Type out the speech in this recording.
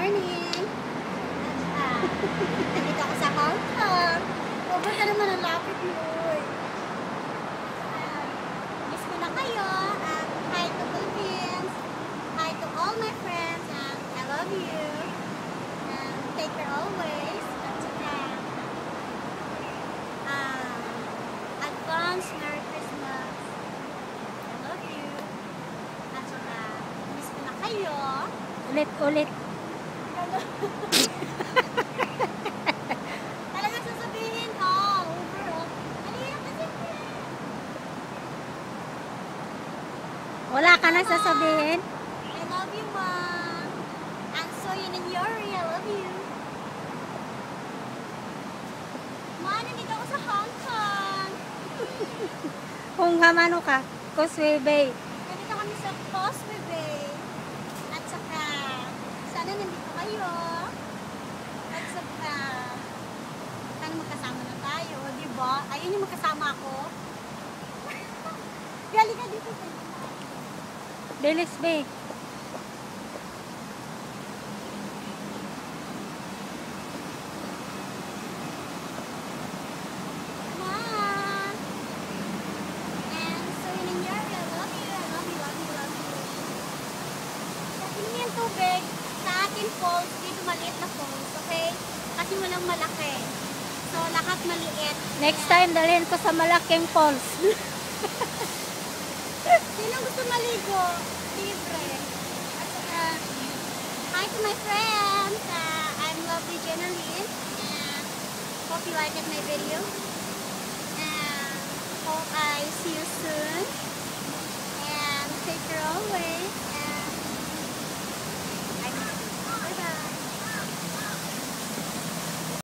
morning! Nandito ako sa Hong Kong. O, ba't ka naman ang lapit mo? Miss ko na kayo. Hi to Philippines. Hi to all my friends. I love you. Take care always. At saka, advance Merry Christmas. I love you. At saka, miss ko na kayo. Ulit. Talaga sasabihin ko. Overall. Ano yan kasi? Wala ka na sasabihin? I love you, Mom. I'm so yun in Yuri. I love you. Ma, nandito ako sa Hong Kong. Kung gamano ka, Causeway Bay. Nandito kami sa Causeway Bay. At saka, sana nandito kayo. At saka, sana magkasama na tayo, di ba? Ayun yung magkasama ako. Gali ka dito. Delis Bay. Ma. And so yun in your I love you. I love you, love you, love you. Sa akin yung tubig, sa akin falls, dito maliit na falls, okay? Kasi walang malaki. So, lahat maliit. Next time, dalhin ko sa malaking falls. Sino gusto maligo? Libre. At saka, hi to my friends. I'm Lovely Jenaline. And hope you liked my video. And hope I see you soon. And take care always.